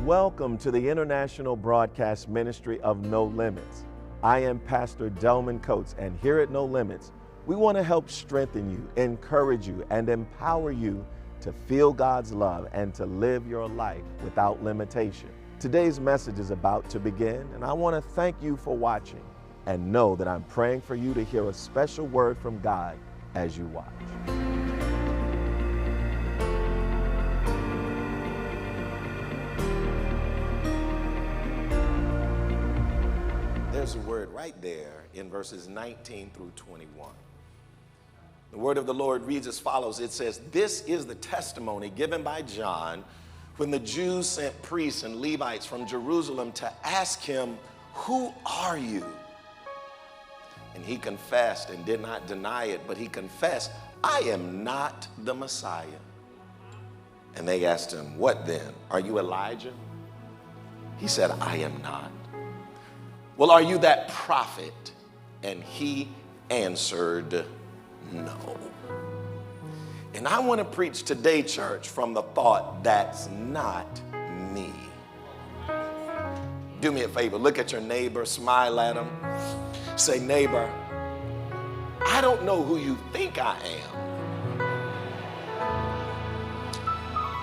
Welcome to the International Broadcast Ministry of No Limits. I am Pastor Delman Coates, and here at No Limits, we want to help strengthen you, encourage you, and empower you to feel God's love and to live your life without limitation. Today's message is about to begin, and I want to thank you for watching and know that I'm praying for you to hear a special word from God as you watch. There's a word right there in verses 19 through 21. The word of the Lord reads as follows. It says, "This is the testimony given by John when the Jews sent priests and Levites from Jerusalem to ask him, 'Who are you?' And he confessed and did not deny it, but he confessed, 'I am not the Messiah.' And they asked him, 'What then? Are you Elijah?' He said, 'I am not.' 'Well, are you that prophet?' And he answered, 'No.'" And I want to preach today, church, from the thought, that's not me. Do me a favor, look at your neighbor, smile at him. Say, "Neighbor, I don't know who you think I am,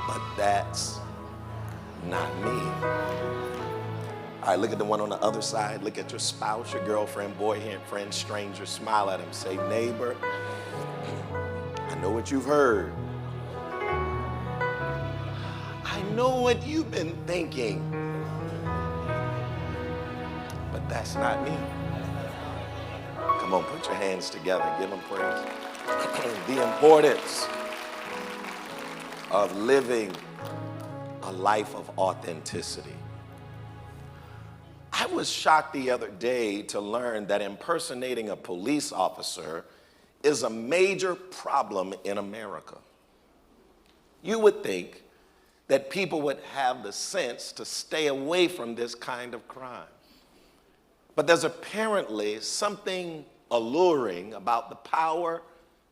but that's not me." All right, look at the one on the other side. Look at your spouse, your girlfriend, boyfriend, stranger. Smile at him. Say, "Neighbor, I know what you've heard. I know what you've been thinking, but that's not me." Come on, put your hands together. Give them praise. The importance of living a life of authenticity. I was shocked the other day to learn that impersonating a police officer is a major problem in America. You would think that people would have the sense to stay away from this kind of crime. But there's apparently something alluring about the power,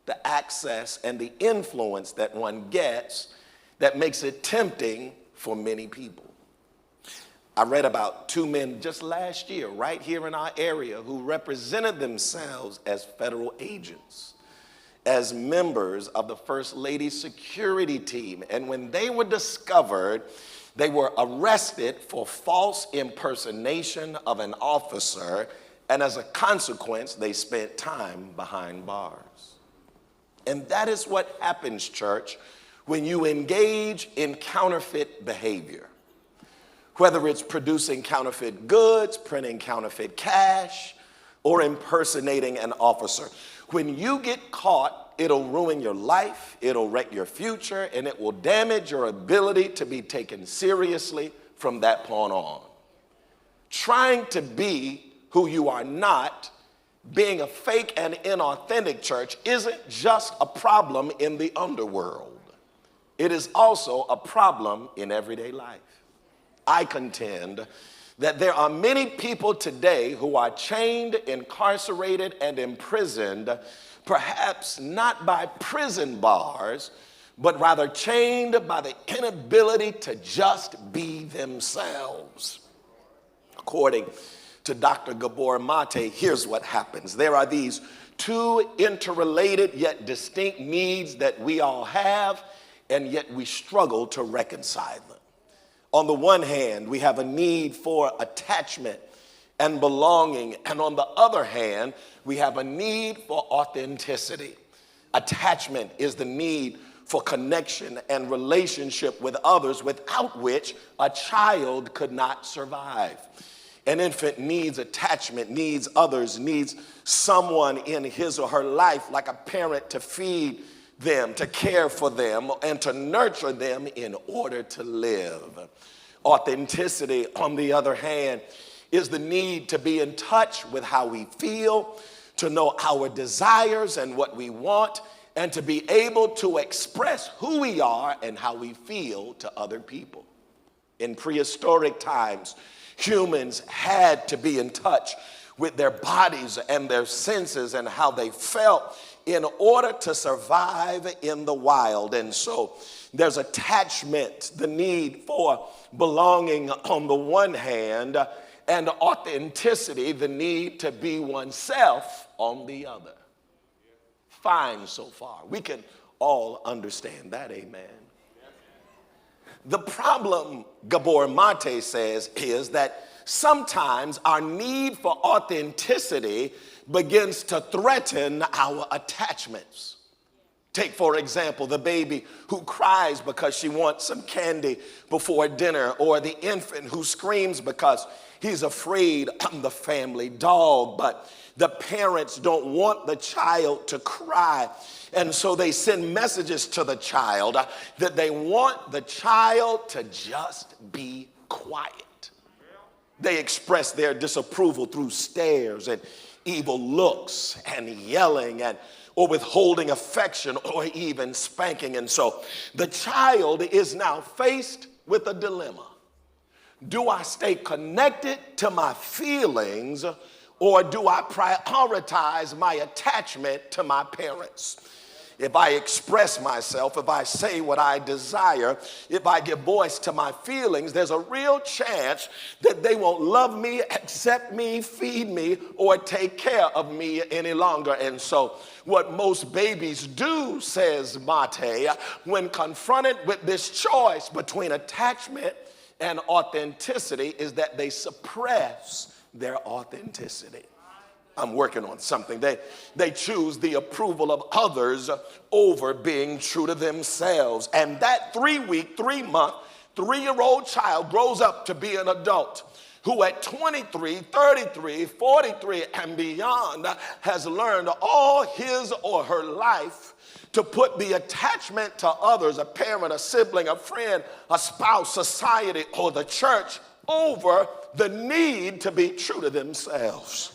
the access, and the influence that one gets that makes it tempting for many people. I read about two men just last year right here in our area who represented themselves as federal agents, as members of the First Lady's security team. And when they were discovered, they were arrested for false impersonation of an officer, and as a consequence, they spent time behind bars. And that is what happens, church, when you engage in counterfeit behavior. Whether it's producing counterfeit goods, printing counterfeit cash, or impersonating an officer. When you get caught, it'll ruin your life, it'll wreck your future, and it will damage your ability to be taken seriously from that point on. Trying to be who you are not, being a fake and inauthentic, church, isn't just a problem in the underworld. It is also a problem in everyday life. I contend that there are many people today who are chained, incarcerated, and imprisoned, perhaps not by prison bars, but rather chained by the inability to just be themselves. According to Dr. Gabor Mate, here's what happens. There are these two interrelated yet distinct needs that we all have, and yet we struggle to reconcile them. On the one hand, we have a need for attachment and belonging. And on the other hand, we have a need for authenticity. Attachment is the need for connection and relationship with others, without which a child could not survive. An infant needs attachment, needs others, needs someone in his or her life, like a parent, to feed them, to care for them, and to nurture them in order to live. Authenticity, on the other hand, is the need to be in touch with how we feel, to know our desires and what we want, and to be able to express who we are and how we feel to other people. In prehistoric times, humans had to be in touch with their bodies and their senses and how they felt in order to survive in the wild. And so There's attachment, the need for belonging on the one hand, and authenticity, the need to be oneself on the other. Fine so far. We can all understand that, amen. The problem, Gabor Mate says, is that sometimes our need for authenticity begins to threaten our attachments. Take, for example, the baby who cries because she wants some candy before dinner, or the infant who screams because he's afraid of the family dog, but the parents don't want the child to cry. And so they send messages to the child that they want the child to just be quiet. They express their disapproval through stares and evil looks and yelling or withholding affection or even spanking. And so the child is now faced with a dilemma. Do I stay connected to my feelings, or do I prioritize my attachment to my parents? If I express myself, if I say what I desire, if I give voice to my feelings, there's a real chance that they won't love me, accept me, feed me, or take care of me any longer. And so what most babies do, says Mate, when confronted with this choice between attachment and authenticity, is that they suppress their authenticity. I'm working on something. They choose the approval of others over being true to themselves. And that 3-week, 3-month, 3-year-old child grows up to be an adult who at 23, 33, 43, and beyond has learned all his or her life to put the attachment to others, a parent, a sibling, a friend, a spouse, society, or the church, over the need to be true to themselves.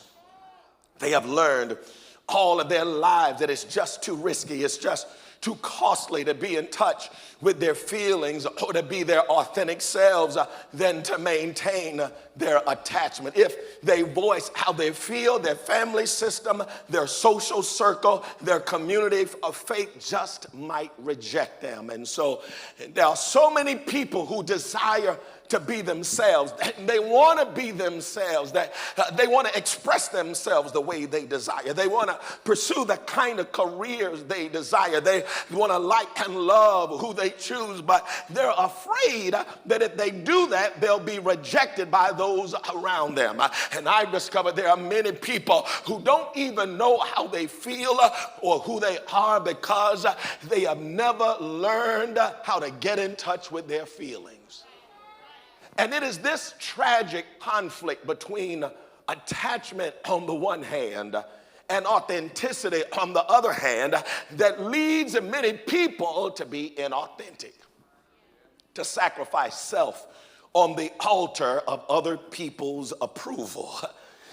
They have learned all of their lives that it's just too risky, it's just too costly to be in touch with their feelings or to be their authentic selves than to maintain their attachment. If they voice how they feel, their family system, their social circle, their community of faith just might reject them. And so there are so many people who desire to be themselves. They want to be themselves. They want to express themselves the way they desire. They want to pursue the kind of careers they desire. They want to like and love who they choose, but they're afraid that if they do that, they'll be rejected by those around them. And I've discovered there are many people who don't even know how they feel or who they are because they have never learned how to get in touch with their feelings. And it is this tragic conflict between attachment on the one hand and authenticity on the other hand that leads many people to be inauthentic, to sacrifice self on the altar of other people's approval.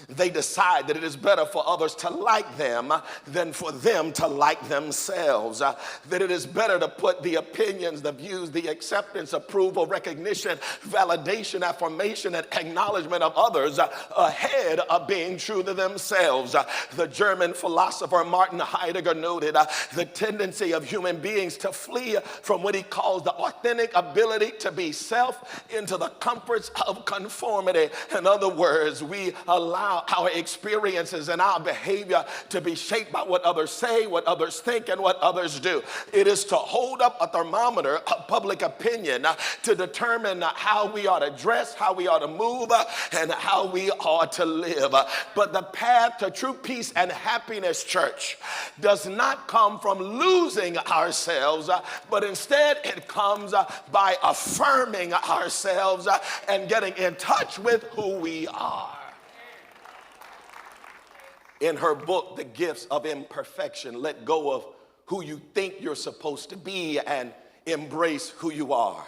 They decide that it is better for others to like them than for them to like themselves. That it is better to put the opinions, the views, the acceptance, approval, recognition, validation, affirmation, and acknowledgement of others ahead of being true to themselves. The German philosopher Martin Heidegger noted the tendency of human beings to flee from what he calls the authentic ability to be self into the comforts of conformity. In other words, we allow our experiences and our behavior to be shaped by what others say, what others think, and what others do. It is to hold up a thermometer of public opinion to determine how we ought to dress, how we ought to move, and how we ought to live. But the path to true peace and happiness, church, does not come from losing ourselves, but instead it comes by affirming ourselves and getting in touch with who we are. In her book, The Gifts of Imperfection, let go of who you think you're supposed to be and embrace who you are.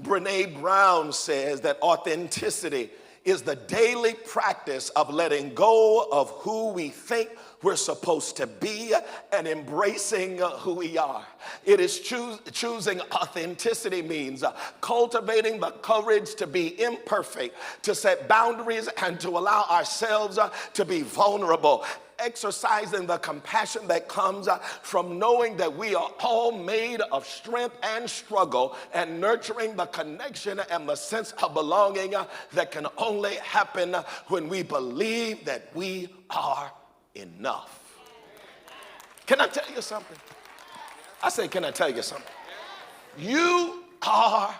Brene Brown says that authenticity is the daily practice of letting go of who we think we're supposed to be and embracing who we are. It is choosing authenticity means cultivating the courage to be imperfect, to set boundaries, and to allow ourselves to be vulnerable. exercising the compassion that comes from knowing that we are all made of strength and struggle, and nurturing the connection and the sense of belonging that can only happen when we believe that we are enough. Can I tell you something? I say, can I tell you something? You are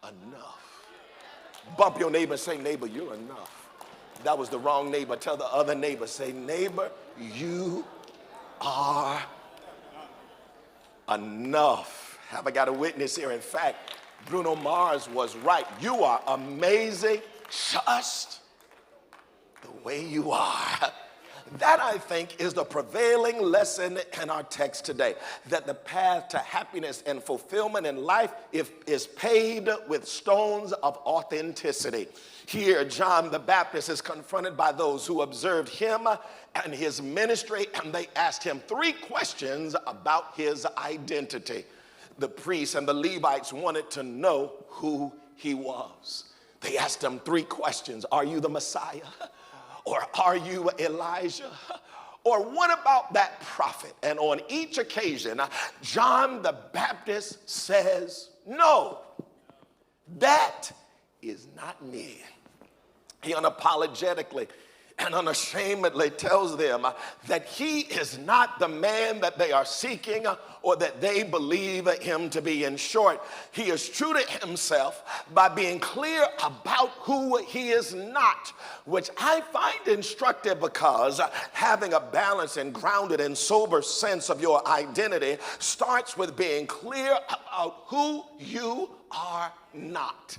enough. Bump your neighbor and say, neighbor, you're enough. That was the wrong neighbor. Tell the other neighbor, say, neighbor, you are enough. Have I got a witness here? In fact, Bruno Mars was right. You are amazing just the way you are. That, I think, is the prevailing lesson in our text today, that the path to happiness and fulfillment in life is paved with stones of authenticity. Here, John the Baptist is confronted by those who observed him and his ministry, and they asked him 3 questions about his identity. The priests and the Levites wanted to know who he was. They asked him 3 questions. Are you the Messiah? Or are you Elijah? Or what about that prophet? And on each occasion, John the Baptist says, no, that is not me. He unapologetically and unashamedly tells them that he is not the man that they are seeking or that they believe him to be. In short, he is true to himself by being clear about who he is not, which I find instructive, because having a balanced and grounded and sober sense of your identity starts with being clear about who you are not.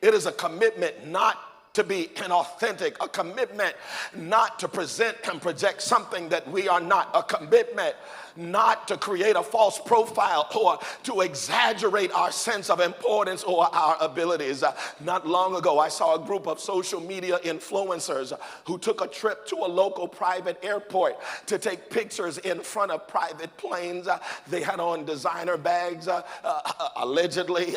It is a commitment not to be inauthentic, a commitment not to present and project something that we are not, a commitment not to create a false profile or to exaggerate our sense of importance or our abilities. Not long ago, I saw a group of social media influencers who took a trip to a local private airport to take pictures in front of private planes. They had on designer bags, allegedly.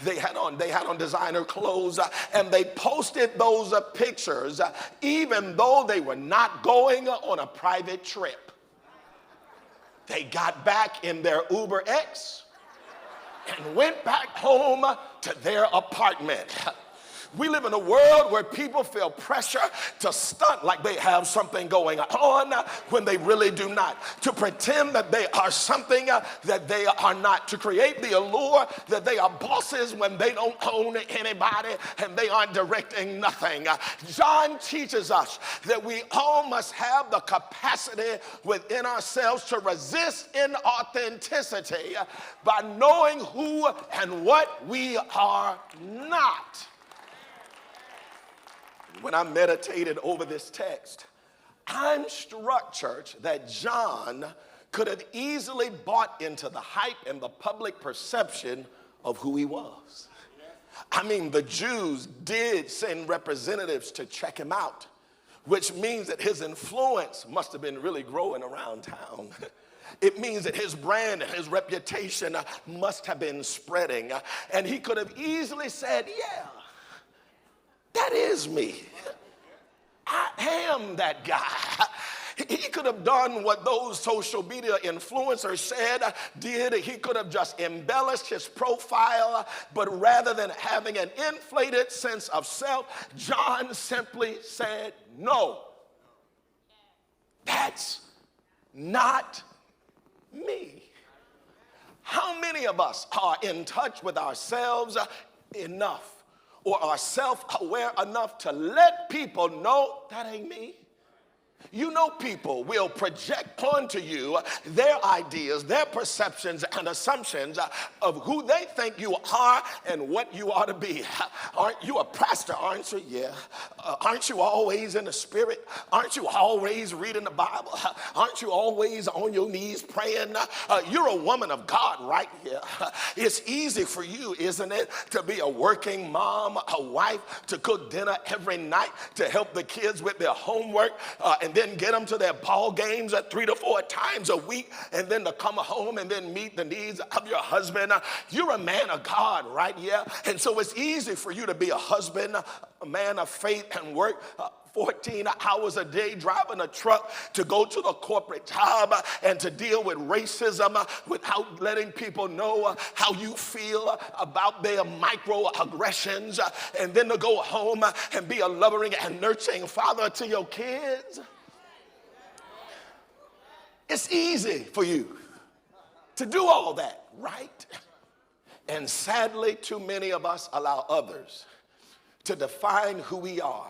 They had on designer clothes, and they posted those pictures even though they were not going on a private trip. They got back in their Uber X and went back home to their apartment. We live in a world where people feel pressure to stunt like they have something going on when they really do not, to pretend that they are something that they are not, to create the allure that they are bosses when they don't own anybody and they aren't directing nothing. John teaches us that we all must have the capacity within ourselves to resist inauthenticity by knowing who and what we are not. When I meditated over this text, I'm struck, church, that John could have easily bought into the hype and the public perception of who he was. I mean, the Jews did send representatives to check him out, which means that his influence must have been really growing around town. It means that his brand and his reputation must have been spreading. And he could have easily said, yeah, that is me. I am that guy. He could have done what those social media influencers did. He could have just embellished his profile, but rather than having an inflated sense of self, John simply said, no, that's not me. How many of us are in touch with ourselves enough, or are self-aware enough to let people know that ain't me? You know, people will project onto you their ideas, their perceptions and assumptions of who they think you are and what you ought to be. Aren't you a pastor, aren't you? Yeah. Aren't you always in the spirit? Aren't you always reading the Bible? Aren't you always on your knees praying? You're a woman of God, right? Yeah. It's easy for you, isn't it, to be a working mom, a wife, to cook dinner every night, to help the kids with their homework, and then get them to their ball games 3 to 4 times a week, and then to come home and then meet the needs of your husband. You're a man of God, right? Yeah. And so it's easy for you to be a husband, a man of faith and work, 14 hours a day driving a truck to go to the corporate job and to deal with racism without letting people know how you feel about their microaggressions, and then to go home and be a loving and nurturing father to your kids. It's easy for you to do all that, right? And sadly, too many of us allow others to define who we are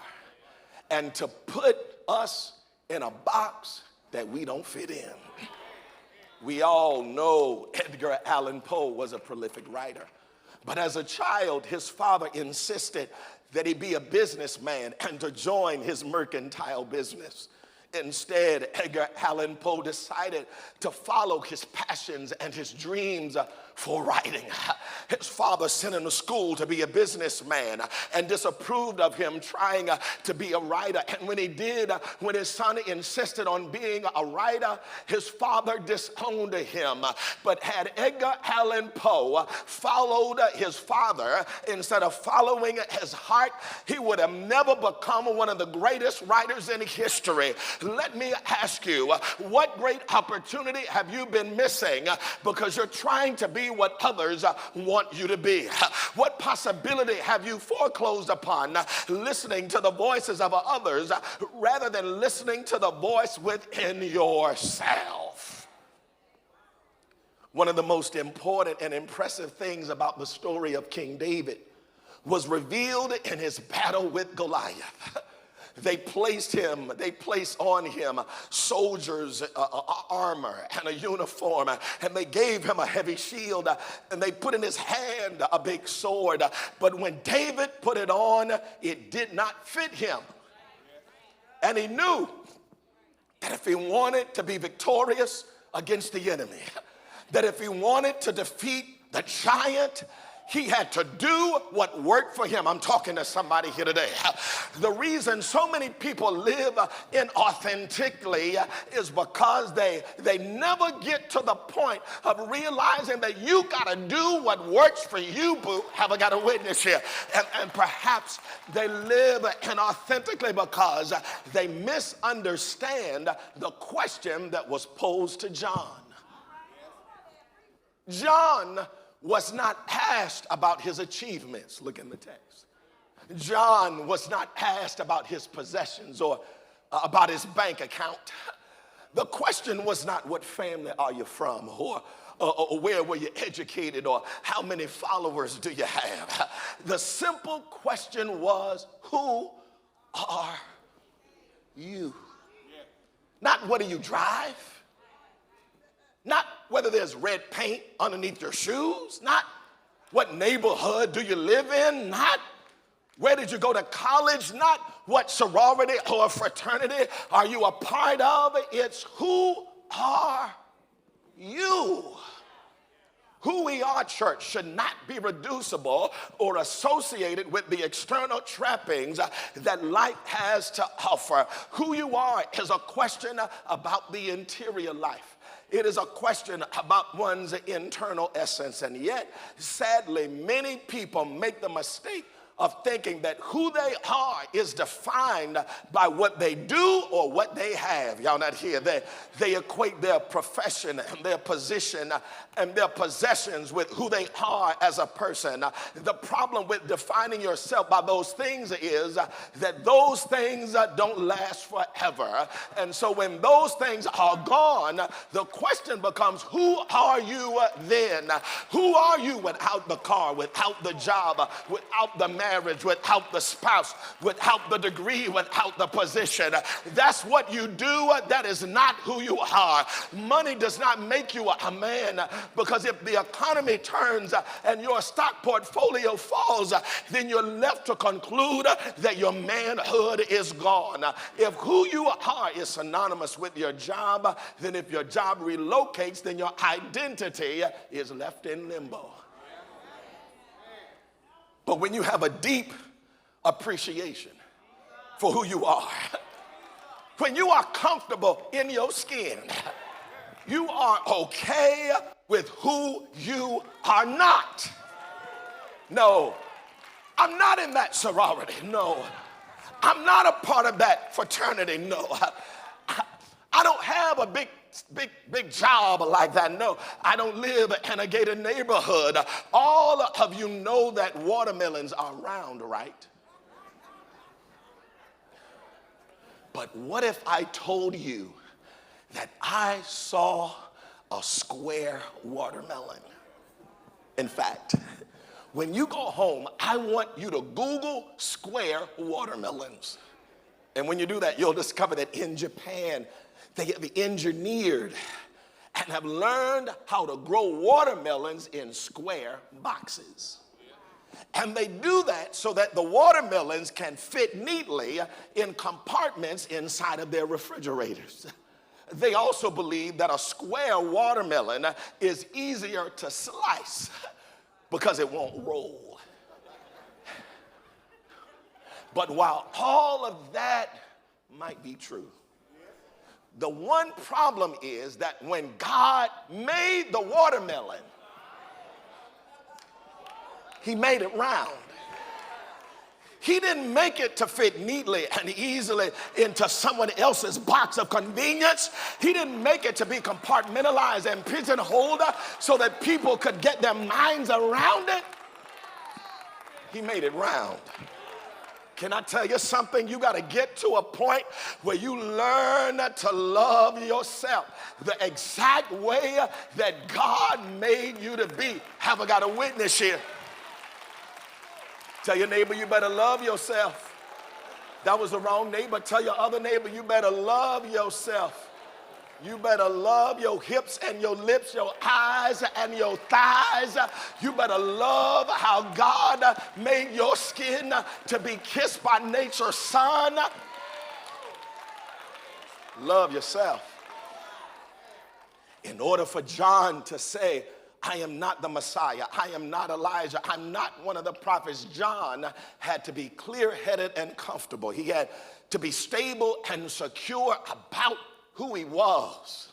and to put us in a box that we don't fit in. We all know Edgar Allan Poe was a prolific writer. But as a child, his father insisted that he be a businessman and to join his mercantile business. Instead, Edgar Allan Poe decided to follow his passions and his dreams for writing. His father sent him to school to be a businessman and disapproved of him trying to be a writer. And when he did, when his son insisted on being a writer, his father disowned him. But had Edgar Allan Poe followed his father instead of following his heart, he would have never become one of the greatest writers in history. Let me ask you, what great opportunity have you been missing because you're trying to be what others want you to be? What possibility have you foreclosed upon listening to the voices of others rather than listening to the voice within yourself? One of the most important and impressive things about the story of King David was revealed in his battle with Goliath. They placed on him soldiers' armor and a uniform, and they gave him a heavy shield, and they put in his hand a big sword. But when David put it on, it did not fit him. And he knew that if he wanted to be victorious against the enemy, that if he wanted to defeat the giant, he had to do what worked for him. I'm talking to somebody here today. The reason so many people live inauthentically is because they never get to the point of realizing that you got to do what works for you, boo. Have I got a witness here? And perhaps they live inauthentically because they misunderstand the question that was posed to John. John was not asked about his achievements. Look in the text. John was not asked about his possessions or about his bank account. The question was not what family are you from or where were you educated or how many followers do you have. The simple question was, who are you? Not what do you drive? Not whether there's red paint underneath your shoes, not what neighborhood do you live in, not where did you go to college, not what sorority or fraternity are you a part of. It's who are you? Who we are, church, should not be reducible or associated with the external trappings that life has to offer. Who you are is a question about the interior life. It is a question about one's internal essence. And yet, sadly, many people make the mistake of thinking that who they are is defined by what they do or what they have. Y'all not here. They equate their profession and their position and their possessions with who they are as a person. The problem with defining yourself by those things is that those things don't last forever. And so when those things are gone, the question becomes, who are you then? Who are you without the car, without the job, without the marriage, without the spouse, without the degree, without the position? That's what you do. That is not who you are. Money does not make you a man, because if the economy turns and your stock portfolio falls, then you're left to conclude that your manhood is gone. If who you are is synonymous with your job, then if your job relocates, then your identity is left in limbo. But when you have a deep appreciation for who you are, when you are comfortable in your skin, you are okay with who you are not. No, I'm not in that sorority. No, I'm not a part of that fraternity, no. I don't have a big job like that, no. I don't live in a gated neighborhood. All of you know that watermelons are round, right? But what if I told you that I saw a square watermelon? In fact, when you go home, I want you to Google square watermelons. And when you do that, you'll discover that in Japan, they have engineered and have learned how to grow watermelons in square boxes. And they do that so that the watermelons can fit neatly in compartments inside of their refrigerators. They also believe that a square watermelon is easier to slice because it won't roll. But while all of that might be true, the one problem is that when God made the watermelon, he made it round. He didn't make it to fit neatly and easily into someone else's box of convenience. He didn't make it to be compartmentalized and pigeonholed so that people could get their minds around it. He made it round. Can I tell you something? You got to get to a point where you learn to love yourself the exact way that God made you to be. Have I got a witness here? Tell your neighbor, you better love yourself. That was the wrong neighbor. Tell your other neighbor, you better love yourself. You better love your hips and your lips, your eyes and your thighs. You better love how God made your skin to be kissed by nature's sun. Love yourself. In order for John to say, I am not the Messiah, I am not Elijah, I'm not one of the prophets, John had to be clear-headed and comfortable. He had to be stable and secure about who he was.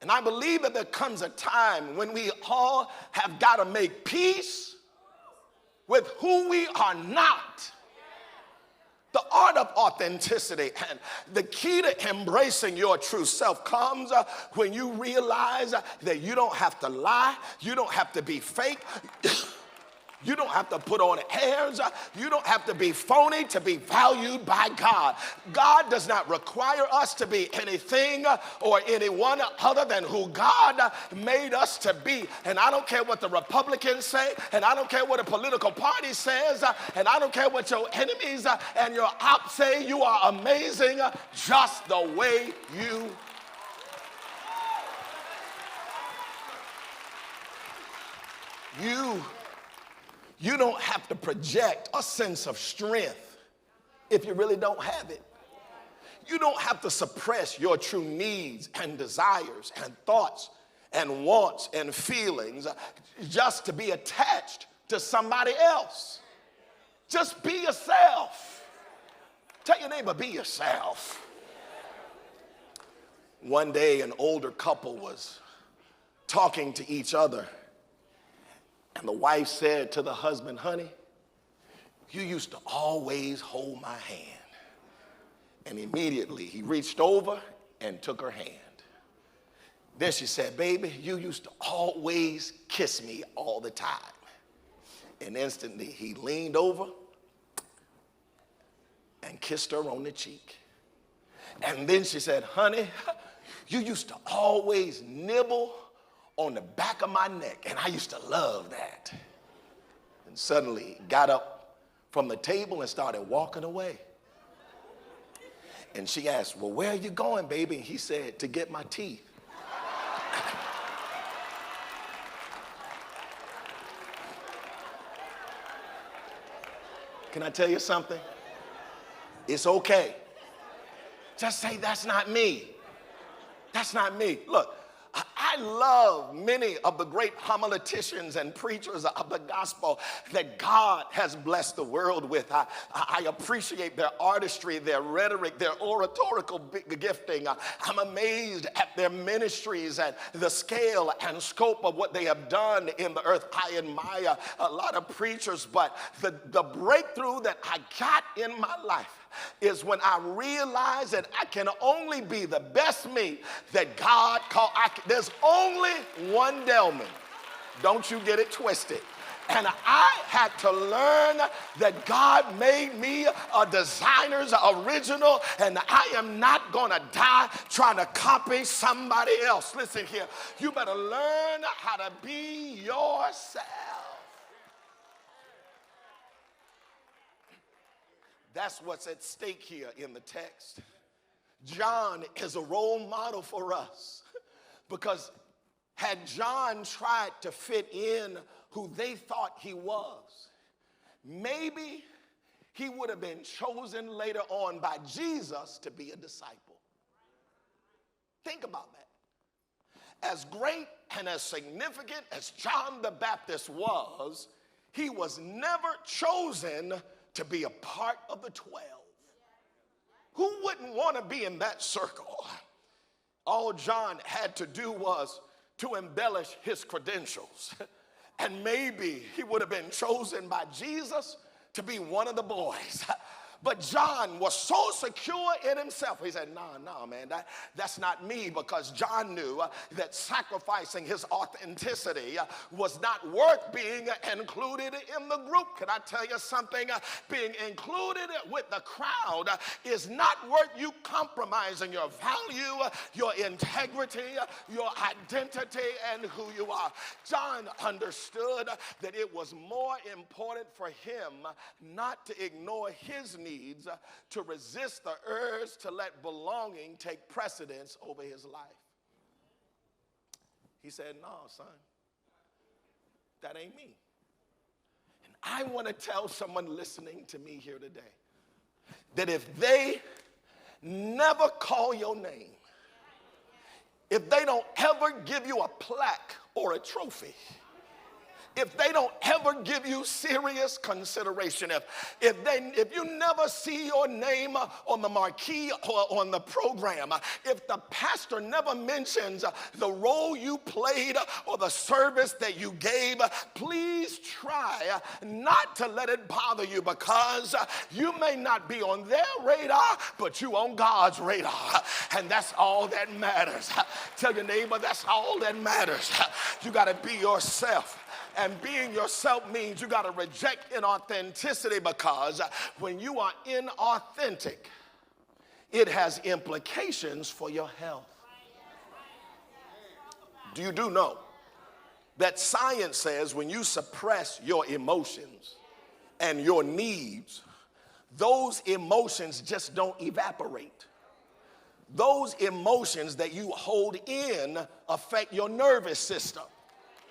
And I believe that there comes a time when we all have got to make peace with who we are not. The art of authenticity and the key to embracing your true self comes when you realize that you don't have to lie, you don't have to be fake. You don't have to put on airs. You don't have to be phony to be valued by God. God does not require us to be anything or anyone other than who God made us to be. And I don't care what the Republicans say, and I don't care what a political party says, and I don't care what your enemies and your ops say. You are amazing just the way you You don't have to project a sense of strength if you really don't have it. You don't have to suppress your true needs and desires and thoughts and wants and feelings just to be attached to somebody else. Just be yourself. Tell your neighbor, be yourself. One day, an older couple was talking to each other. And the wife said to the husband, honey, you used to always hold my hand. And immediately he reached over and took her hand. Then she said, baby, you used to always kiss me all the time. And instantly he leaned over and kissed her on the cheek. And then she said, honey, you used to always nibble on the back of my neck, and I used to love that. And suddenly he got up from the table and started walking away. And she asked, well, where are you going, baby? And he said, to get my teeth. Can I tell you something? It's okay. Just say, that's not me. That's not me. Look, I love many of the great homileticians and preachers of the gospel that God has blessed the world with. I appreciate their artistry, their rhetoric, their oratorical gifting. I'm amazed at their ministries and the scale and scope of what they have done in the earth. I admire a lot of preachers, but the breakthrough that I got in my life is when I realize that I can only be the best me that God called. There's only one Delman. Don't you get it twisted. And I had to learn that God made me a designer's original, and I am not going to die trying to copy somebody else. Listen here, you better learn how to be yourself. That's what's at stake here in the text. John is a role model for us because had John tried to fit in who they thought he was, maybe he would have been chosen later on by Jesus to be a disciple. Think about that. As great and as significant as John the Baptist was, he was never chosen to be a part of the 12. Who wouldn't want to be in that circle? All John had to do was to embellish his credentials. And maybe he would have been chosen by Jesus to be one of the boys. But John was so secure in himself. He said, no, man, that's not me, because John knew that sacrificing his authenticity was not worth being included in the group. Can I tell you something? Being included with the crowd is not worth you compromising your value, your integrity, your identity, and who you are. John understood that it was more important for him not to ignore his needs, to resist the urge to let belonging take precedence over his life. He said, no, son, that ain't me. And I want to tell someone listening to me here today that if they never call your name, if they don't ever give you a plaque or a trophy, if they don't ever give you serious consideration, if you never see your name on the marquee or on the program, if the pastor never mentions the role you played or the service that you gave, please try not to let it bother you, because you may not be on their radar, but you on God's radar, and that's all that matters. Tell your neighbor, that's all that matters. You got to be yourself. And being yourself means you got to reject inauthenticity, because when you are inauthentic, it has implications for your health. Do you know that science says when you suppress your emotions and your needs, those emotions just don't evaporate. Those emotions that you hold in affect your nervous system.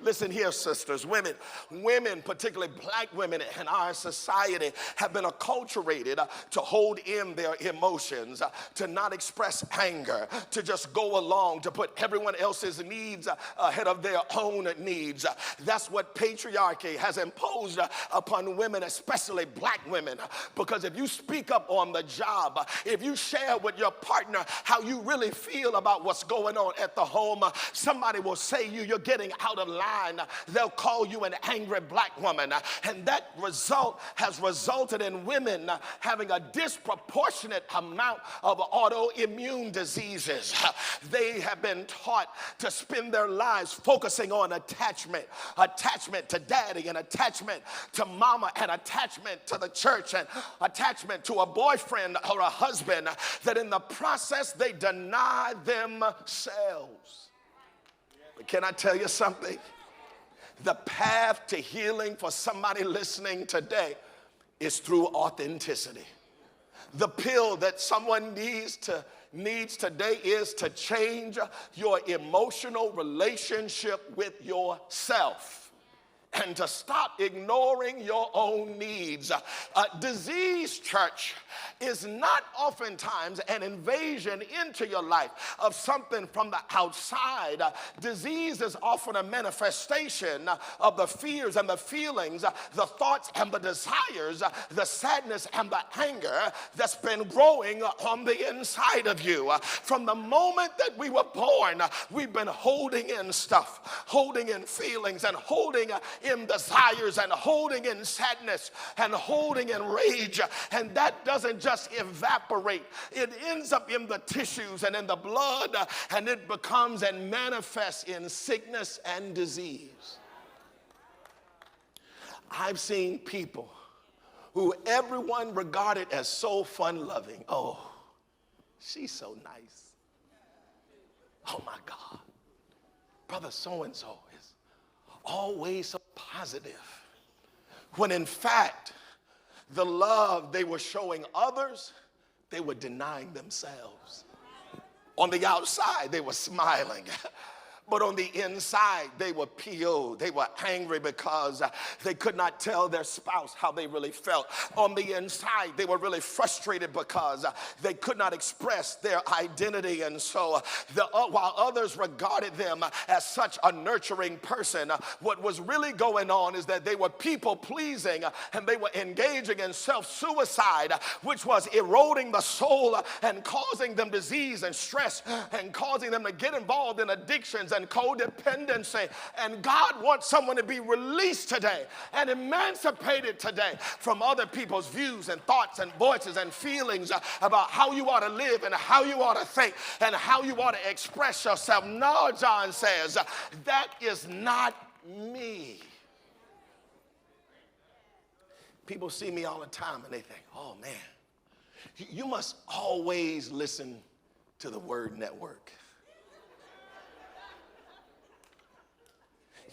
Listen here, sisters, women, particularly black women in our society, have been acculturated to hold in their emotions, to not express anger, to just go along, to put everyone else's needs ahead of their own needs. That's what patriarchy has imposed upon women, especially black women, because if you speak up on the job, if you share with your partner how you really feel about what's going on at the home, somebody will say you're getting out of line. They'll call you an angry black woman, and that result has resulted in women having a disproportionate amount of autoimmune diseases. They have been taught to spend their lives focusing on attachment to daddy, and attachment to mama, and attachment to the church, and attachment to a boyfriend or a husband, that in the process they deny themselves. But can I tell you something? The path to healing for somebody listening today is through authenticity. The pill that someone needs today is to change your emotional relationship with yourself, and to stop ignoring your own needs. Disease, church, is not oftentimes an invasion into your life of something from the outside. Disease is often a manifestation of the fears and the feelings, the thoughts and the desires, the sadness and the anger that's been growing on the inside of you. From the moment that we were born, we've been holding in stuff, holding in feelings, and holding in desires and holding in sadness and holding in rage. And that doesn't just evaporate. It ends up in the tissues and in the blood, and it becomes and manifests in sickness and disease. I've seen people who everyone regarded as so fun-loving. Oh, she's so nice. Oh my God. Brother so-and-so is always so positive. When in fact, the love they were showing others, they were denying themselves. On the outside, they were smiling. But on the inside, they were PO'd. They were angry because they could not tell their spouse how they really felt. On the inside, they were really frustrated because they could not express their identity. And so while others regarded them as such a nurturing person, what was really going on is that they were people pleasing and they were engaging in self-suicide, which was eroding the soul and causing them disease and stress and causing them to get involved in addictions and codependency. And God wants someone to be released today and emancipated today from other people's views and thoughts and voices and feelings about how you ought to live and how you ought to think and how you ought to express yourself. No, John says, that is not me. People see me all the time and they think, oh man, you must always listen to the Word Network.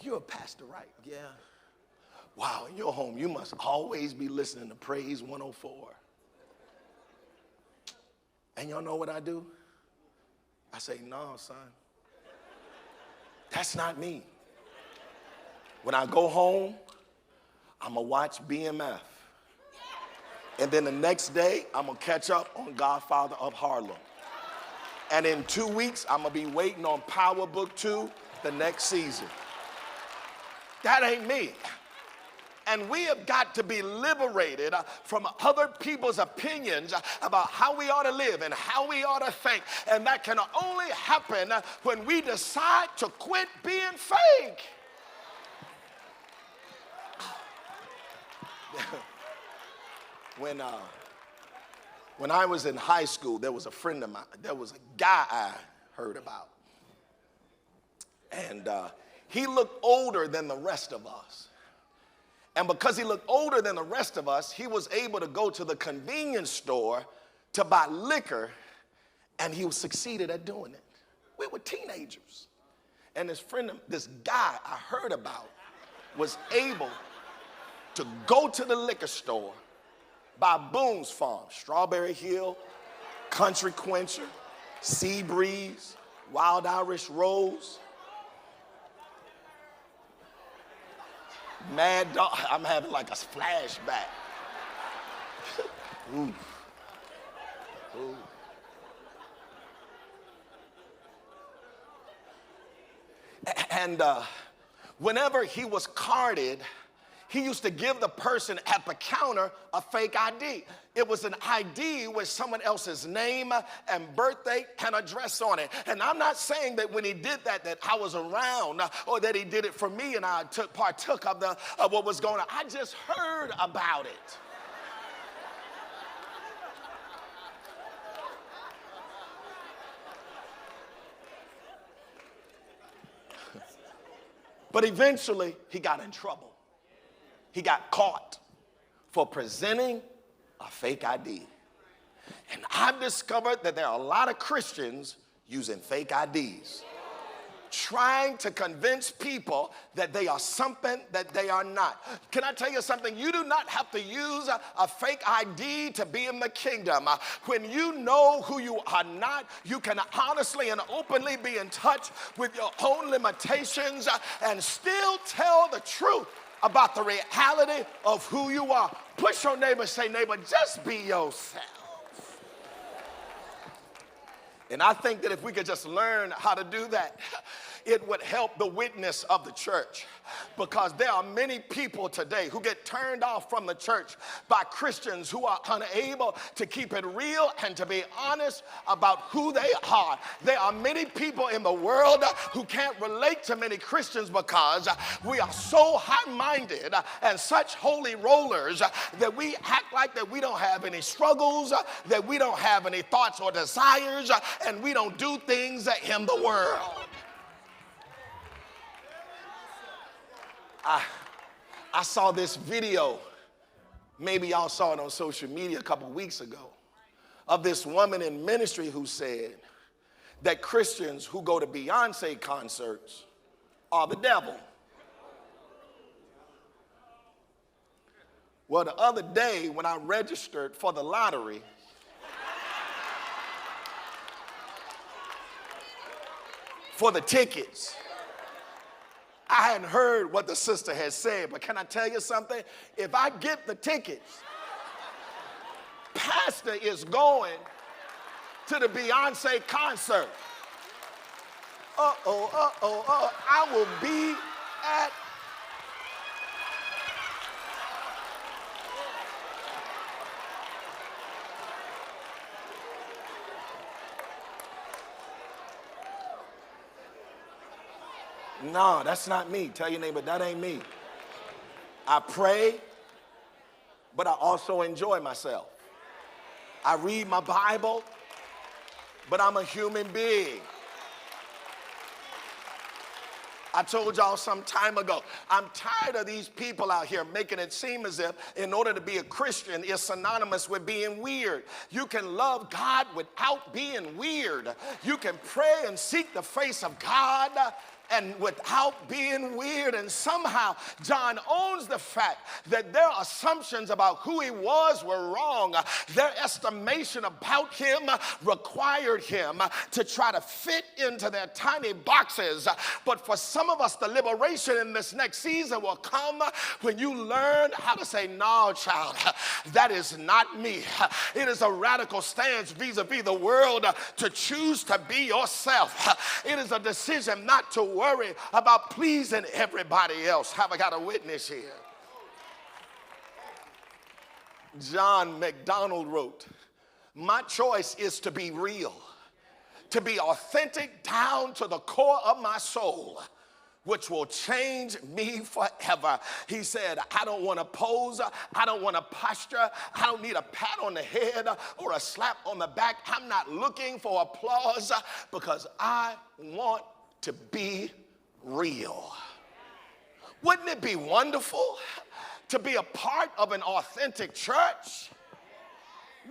You're a pastor, right? Yeah. Wow, in your home, you must always be listening to Praise 104. And y'all know what I do? I say, no, son. That's not me. When I go home, I'm going to watch BMF. And then the next day, I'm going to catch up on Godfather of Harlem. And in 2 weeks, I'm going to be waiting on Power Book 2 the next season. That ain't me. And we have got to be liberated from other people's opinions about how we ought to live and how we ought to think. And that can only happen when we decide to quit being fake. When I was in high school, there was a friend of mine, there was a guy I heard about. And he looked older than the rest of us. And because he looked older than the rest of us, he was able to go to the convenience store to buy liquor, and he succeeded at doing it. We were teenagers. And this guy I heard about was able to go to the liquor store, buy Boone's Farm, Strawberry Hill, Country Quencher, Sea Breeze, Wild Irish Rose, Mad Dog. I'm having like a flashback. Ooh. Ooh. And whenever he was carded, he used to give the person at the counter a fake ID. It was an ID with someone else's name and birthday and address on it. And I'm not saying that when he did that I was around or that he did it for me and I partook of what was going on. I just heard about it. But eventually, he got in trouble. He got caught for presenting a fake ID. And I've discovered that there are a lot of Christians using fake IDs, trying to convince people that they are something that they are not. Can I tell you something? You do not have to use a fake ID to be in the kingdom. When you know who you are not, you can honestly and openly be in touch with your own limitations and still tell the truth about the reality of who you are. Push your neighbor, say, neighbor, just be yourself. And I think that if we could just learn how to do that, it would help the witness of the church, because there are many people today who get turned off from the church by Christians who are unable to keep it real and to be honest about who they are. There are many people in the world who can't relate to many Christians because we are so high-minded and such holy rollers that we act like that we don't have any struggles, that we don't have any thoughts or desires, and we don't do things in the world. I saw this video, maybe y'all saw it on social media a couple weeks ago, of this woman in ministry who said that Christians who go to Beyonce concerts are the devil. Well, the other day when I registered for the lottery, for the tickets, I hadn't heard what the sister had said, but can I tell you something? If I get the tickets, Pastor is going to the Beyonce concert. I will be at No, that's not me. Tell your neighbor, that ain't me. I pray, but I also enjoy myself. I read my Bible, but I'm a human being. I told y'all some time ago, I'm tired of these people out here making it seem as if in order to be a Christian is synonymous with being weird. You can love God without being weird. You can pray and seek the face of God and without being weird. And somehow John owns the fact that their assumptions about who he was were wrong. Their estimation about him required him to try to fit into their tiny boxes. But for some of us, the liberation in this next season will come when you learn how to say, no, child, that is not me. It is a radical stance vis-a-vis the world to choose to be yourself. It is a decision not to worry about pleasing everybody else. Have I got a witness here? John MacDonald wrote, my choice is to be real, to be authentic down to the core of my soul, which will change me forever. He said, I don't want to pose. I don't want to posture. I don't need a pat on the head or a slap on the back. I'm not looking for applause because I want to be real. Wouldn't it be wonderful to be a part of an authentic church?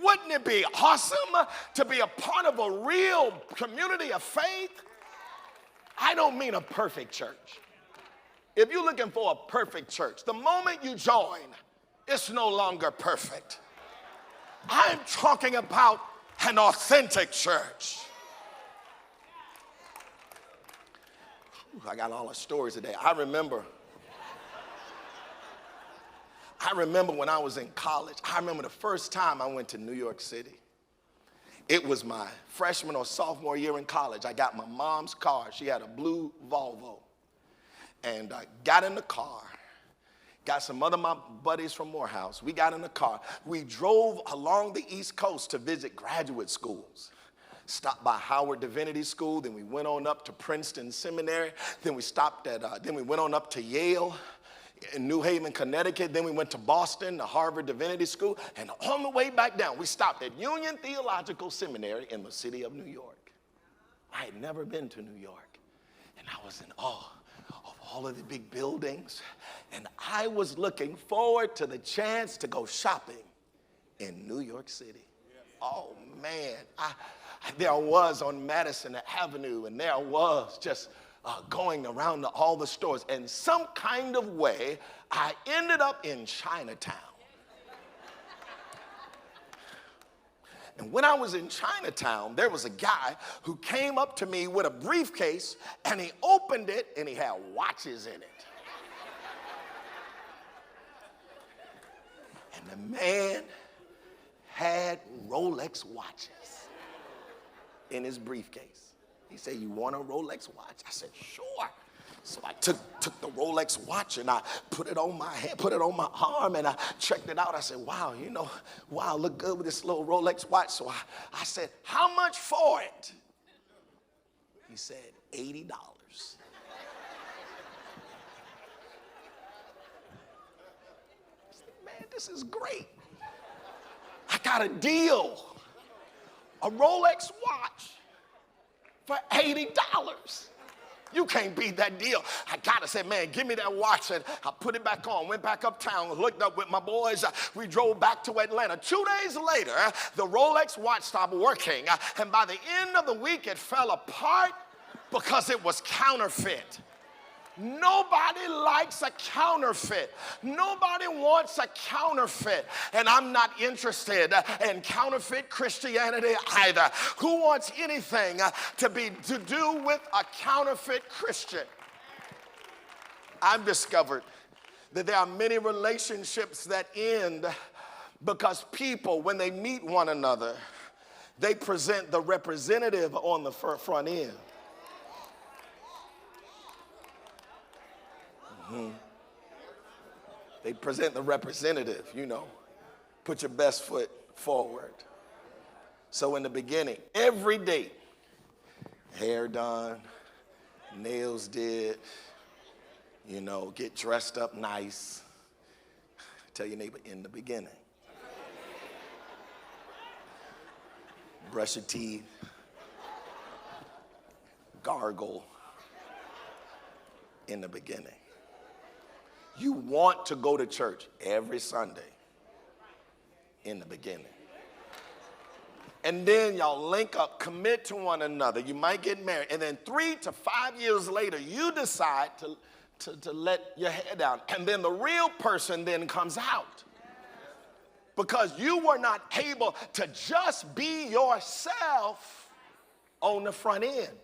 Wouldn't it be awesome to be a part of a real community of faith? I don't mean a perfect church. If you're looking for a perfect church, the moment you join, it's no longer perfect. I'm talking about an authentic church. I got all the stories today. I remember when I was in college. I remember the first time I went to New York City. It was my freshman or sophomore year in college. I got my mom's car. She had a blue Volvo. And I got in the car, got some other my buddies from Morehouse. We got in the car. We drove along the East Coast to visit graduate schools. Stopped by Howard Divinity School, then we went on up to Princeton Seminary, then we went on up to Yale in New Haven, Connecticut, then we went to Boston, the Harvard Divinity School, and on the way back down, we stopped at Union Theological Seminary in the city of New York. I had never been to New York, and I was in awe of all of the big buildings, and I was looking forward to the chance to go shopping in New York City. Oh man, there I was on Madison Avenue, and there I was just going around to all the stores. And some kind of way, I ended up in Chinatown. And when I was in Chinatown, there was a guy who came up to me with a briefcase, and he opened it, and he had watches in it. And the man had Rolex watches in his briefcase. He said, you want a Rolex watch? I said, sure. So I took the Rolex watch and I put it on my hand, put it on my arm, and I checked it out. I said, wow, wow, look good with this little Rolex watch. So I said, how much for it? He said, $80. I said, man, this is great. I got a deal. A Rolex watch for $80. You can't beat that deal. I gotta say, man, give me that watch. And I put it back on, went back uptown, looked up with my boys. We drove back to Atlanta. 2 days later, the Rolex watch stopped working. And by the end of the week, it fell apart because it was counterfeit. Nobody likes a counterfeit. Nobody wants a counterfeit. And I'm not interested in counterfeit Christianity either. Who wants anything to do with a counterfeit Christian? I've discovered that there are many relationships that end because people, when they meet one another, they present the representative on the front end. They present the representative, put your best foot forward. So in the beginning, every day, hair done, nails did, get dressed up nice. Tell your neighbor, in the beginning. Brush your teeth, gargle, in the beginning. You want to go to church every Sunday in the beginning. And then y'all link up, commit to one another. You might get married. And then 3 to 5 years later, you decide to let your hair down. And then the real person then comes out. Because you were not able to just be yourself on the front end.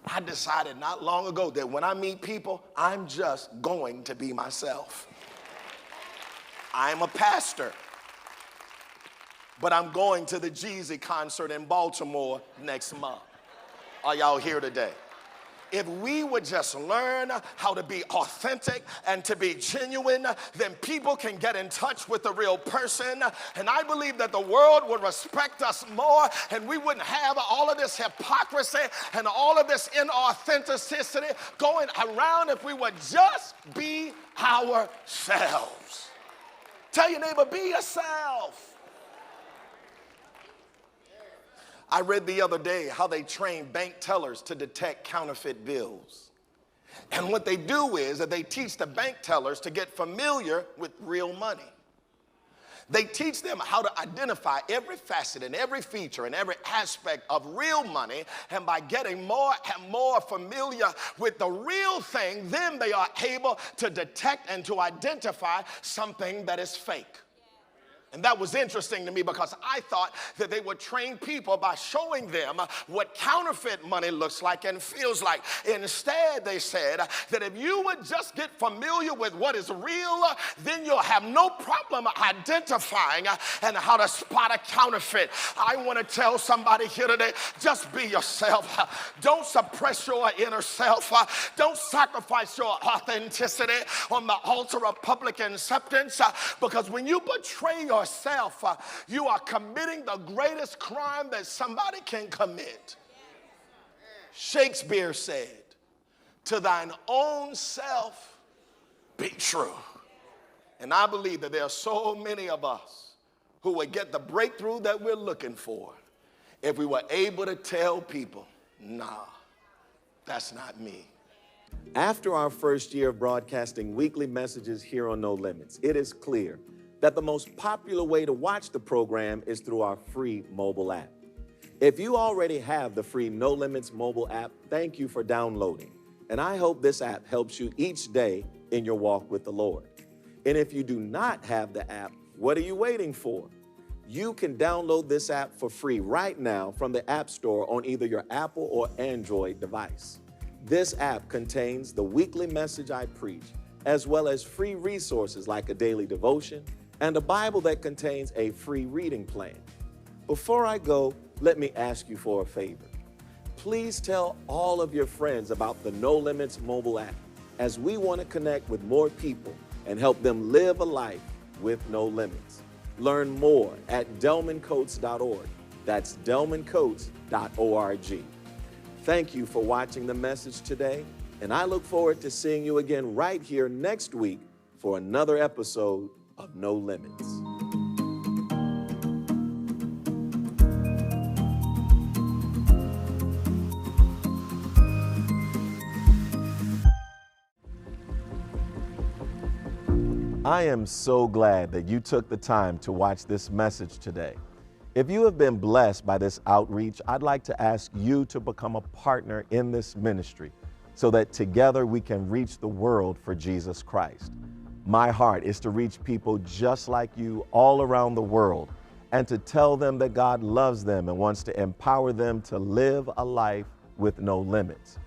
I decided not long ago that when I meet people, I'm just going to be myself. I'm a pastor, but I'm going to the Jeezy concert in Baltimore next month. Are y'all here today? If we would just learn how to be authentic and to be genuine, then people can get in touch with the real person. And I believe that the world would respect us more, and we wouldn't have all of this hypocrisy and all of this inauthenticity going around if we would just be ourselves. Tell your neighbor, be yourself. I read the other day how they train bank tellers to detect counterfeit bills. And what they do is that they teach the bank tellers to get familiar with real money. They teach them how to identify every facet and every feature and every aspect of real money. And by getting more and more familiar with the real thing, then they are able to detect and to identify something that is fake. And that was interesting to me because I thought that they would train people by showing them what counterfeit money looks like and feels like. Instead, they said that if you would just get familiar with what is real, then you'll have no problem identifying and how to spot a counterfeit. I want to tell somebody here today, just be yourself. Don't suppress your inner self. Don't sacrifice your authenticity on the altar of public acceptance, because when you betray yourself, you are committing the greatest crime that somebody can commit. Shakespeare said, to thine own self be true. And I believe that there are so many of us who would get the breakthrough that we're looking for if we were able to tell people, nah, that's not me. After our first year of broadcasting weekly messages here on No Limits, it is clear that the most popular way to watch the program is through our free mobile app. If you already have the free No Limits mobile app, thank you for downloading. And I hope this app helps you each day in your walk with the Lord. And if you do not have the app, what are you waiting for? You can download this app for free right now from the App Store on either your Apple or Android device. This app contains the weekly message I preach, as well as free resources like a daily devotion and a Bible that contains a free reading plan. Before I go, let me ask you for a favor. please tell all of your friends about the No Limits mobile app, as we want to connect with more people and help them live a life with no limits. Learn more at delmancoats.org. That's delmancoats.org. Thank you for watching the message today, and I look forward to seeing you again right here next week for another episode of No Limits. I am so glad that you took the time to watch this message today. If you have been blessed by this outreach, I'd like to ask you to become a partner in this ministry so that together we can reach the world for Jesus Christ. My heart is to reach people just like you all around the world and to tell them that God loves them and wants to empower them to live a life with no limits.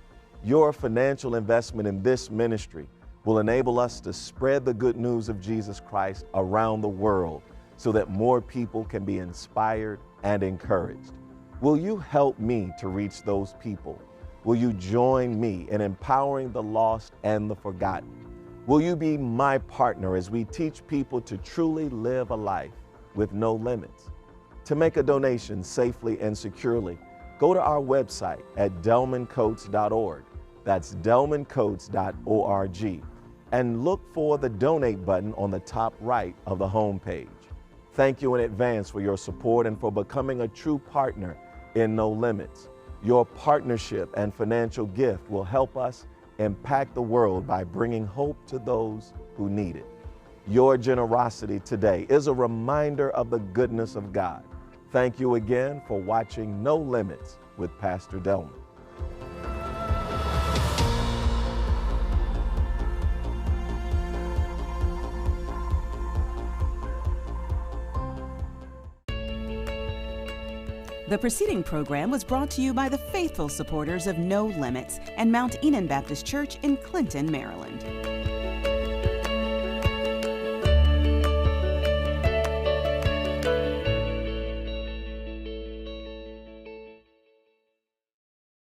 Your financial investment in this ministry will enable us to spread the good news of Jesus Christ around the world so that more people can be inspired and encouraged. Will you help me to reach those people? Will you join me in empowering the lost and the forgotten? Will you be my partner as we teach people to truly live a life with no limits? To make a donation safely and securely, go to our website at delmancoats.org. That's delmancoats.org. And look for the donate button on the top right of the homepage. Thank you in advance for your support and for becoming a true partner in No Limits. Your partnership and financial gift will help us impact the world by bringing hope to those who need it. Your generosity today is a reminder of the goodness of God. Thank you again for watching No Limits with Pastor Delman. The preceding program was brought to you by the faithful supporters of No Limits and Mount Enon Baptist Church in Clinton, Maryland.